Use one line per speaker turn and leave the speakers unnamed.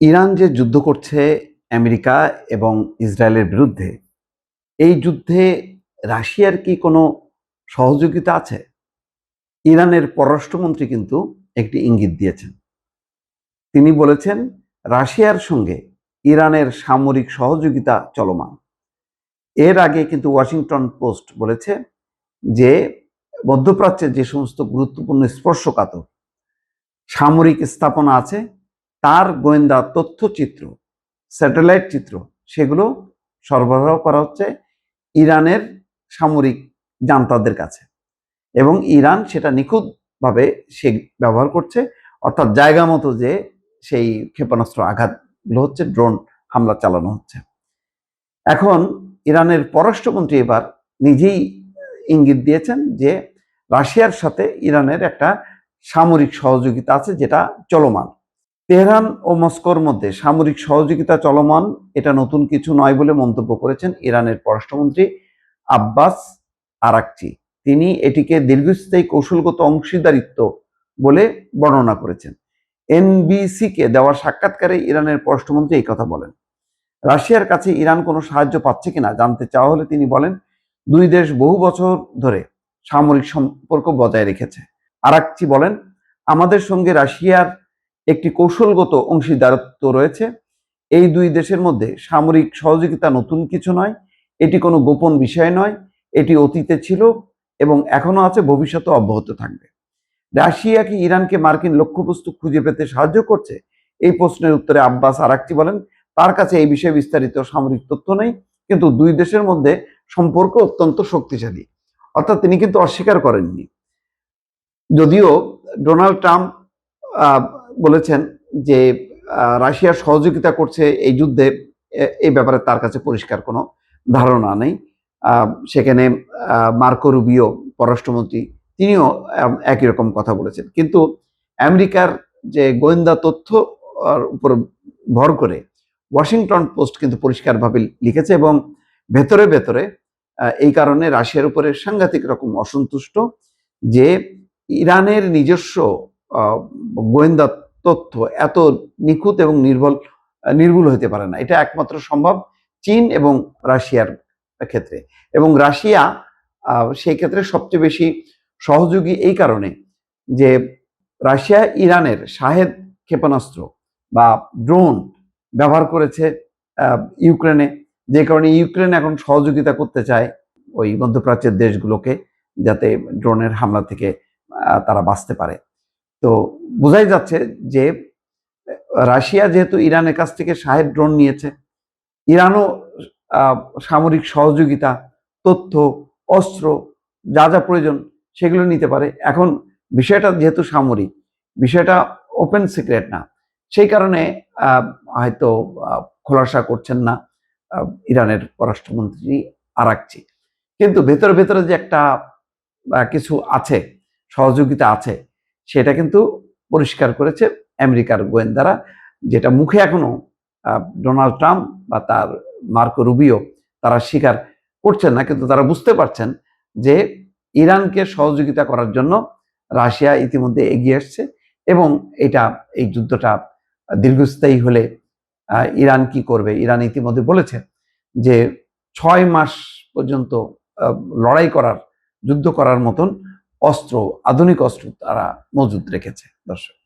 Iran যে যুদ্ধ করছে আমেরিকা এবং ইসরায়েলের বিরুদ্ধে, এই যুদ্ধে রাশিয়ার কি কোনো সহযোগিতা আছে? ইরানের পররাষ্ট্রমন্ত্রী কিন্তু একটি ইঙ্গিত দিয়েছেন। তিনি বলেছেন, রাশিয়ার সঙ্গে ইরানের সামরিক সহযোগিতা চলমান। এর আগে কিন্তু ওয়াশিংটন পোস্ট বলেছে যে মধ্যপ্রাচ্যের যে সমস্ত গুরুত্বপূর্ণ স্পর্শকাতর সামরিক স্থাপনা আছে, তার গোয়েন্দা তথ্যচিত্র, স্যাটেলাইট চিত্র, সেগুলো সরবরাহ করা হচ্ছে ইরানের সামরিক জান্তাদের কাছে, এবং ইরান সেটা নিখুঁতভাবে সে ব্যবহার করছে। অর্থাৎ জায়গা মতো যে সেই ক্ষেপণাস্ত্র আঘাতগুলো হচ্ছে, ড্রোন হামলা চালানো হচ্ছে। এখন ইরানের পররাষ্ট্রমন্ত্রী এবার নিজেই ইঙ্গিত দিয়েছেন যে রাশিয়ার সাথে ইরানের একটা সামরিক সহযোগিতা আছে, যেটা চলমান। তেহরান ও মস্কোর মধ্যে সামরিক সহযোগিতা চলমান, এটা নতুন কিছু নয় বলে মন্তব্য করেছেন ইরানের পররাষ্ট্রমন্ত্রী আব্বাস আরাকচি। তিনি এটিকে দীর্ঘস্থায়ী কৌশলগত অংশীদারিত্ব বলে বর্ণনা করেছেন। এনবিসিকে দেওয়া সাক্ষাৎকারে ইরানের পররাষ্ট্রমন্ত্রী এই কথা বলেন। রাশিয়ার কাছে ইরান কোনো সাহায্য পাচ্ছে কিনা জানতে চাওয়া হলে তিনি বলেন, দুই দেশ বহু বছর ধরে সামরিক সম্পর্ক বজায় রেখেছে। আরাকচি বলেন, আমাদের সঙ্গে রাশিয়ার একটি কৌশলগত অংশীদারত্ব রয়েছে। এই দুই দেশের মধ্যে সামরিক সহযোগিতা নতুন কিছু নয়, এটি কোনো গোপন বিষয় নয়, এটি অতীতে ছিল এবং এখনো আছে, ভবিষ্যতে অব্যাহত থাকবে। রাশিয়া কি ইরানকে মার্কিন লক্ষ্যবস্তু খুঁজে পেতে সাহায্য করছে? এই প্রশ্নের উত্তরে আব্বাস আরাকচি বলেন, তার কাছে এই বিষয়ে বিস্তারিত সামরিক তথ্য নেই, কিন্তু দুই দেশের মধ্যে সম্পর্ক অত্যন্ত শক্তিশালী। অর্থাৎ তিনি কিন্তু অস্বীকার করেননি। যদিও ডোনাল্ড ট্রাম্প বলেছেন যে রাশিয়ার সহযোগিতা করছে এই যুদ্ধে, এই ব্যাপারে তার কাছে পরিষ্কার কোনো ধারণা নেই। সেখানে মার্কো রুবিও পররাষ্ট্রমন্ত্রী, তিনিও একই রকম কথা বলেছেন। কিন্তু আমেরিকার যে গোয়েন্দা তথ্য উপর ভর করে ওয়াশিংটন পোস্ট কিন্তু পরিষ্কারভাবে লিখেছে, এবং ভেতরে ভেতরে এই কারণে রাশিয়ার উপরে সাংঘাতিক রকম অসন্তুষ্ট যে ইরানের নিজস্ব গোয়েন্দা তথ্য এত নিখুঁত এবং নির্ভুল হতে পারে না। এটা একমাত্র সম্ভব চীন এবং রাশিয়ার ক্ষেত্রে, এবং রাশিয়া সেই ক্ষেত্রে সবচেয়ে বেশি সহযোগী এই কারণে যে রাশিয়া ইরানের শাহেদ ক্ষেপণাস্ত্র বা ড্রোন ব্যবহার করেছে ইউক্রেনে, যে কারণে ইউক্রেন এখন সহযোগিতা করতে চায় ওই মধ্যপ্রাচ্যের দেশগুলোকে, যাতে ড্রোনের হামলা থেকে তারা বাঁচতে পারে। তো বোঝাই যাচ্ছে যে রাশিয়া যেহেতু ইরানের কাছ থেকে শাহেদ ড্রোন নিয়েছে, ইরানও সামরিক সহযোগিতা, তথ্য, অস্ত্র, যা যা প্রয়োজন সেগুলো নিতে পারে। এখন বিষয়টা যেহেতু সামরিক, বিষয়টা ওপেন সিক্রেট না, সেই কারণে হয়তো খোলাসা করছেন না ইরানের পররাষ্ট্রমন্ত্রী আরাকচি। কিন্তু ভেতরে ভেতরে যে একটা কিছু আছে, সহযোগিতা আছে, সেটা কিন্তু পরিষ্কার করেছে আমেরিকার গোয়েন্দারা, যেটা মুখে এখনো ডোনাল্ড ট্রাম্প বা তার মার্কো রুবিও তারা স্বীকার করছেন না, কিন্তু তারা বুঝতে পারছেন যে ইরানকে সহযোগিতা করার জন্য রাশিয়া ইতিমধ্যে এগিয়ে আসছে, এবং এই যুদ্ধটা দীর্ঘস্থায়ী হলে ইরান কি করবে? ইরান ইতিমধ্যে বলেছে যে 6 মাস পর্যন্ত লড়াই করার, যুদ্ধ করার মতন অস্ত্র, আধুনিক অস্ত্র তারা মজুদ রেখেছে। দর্শক।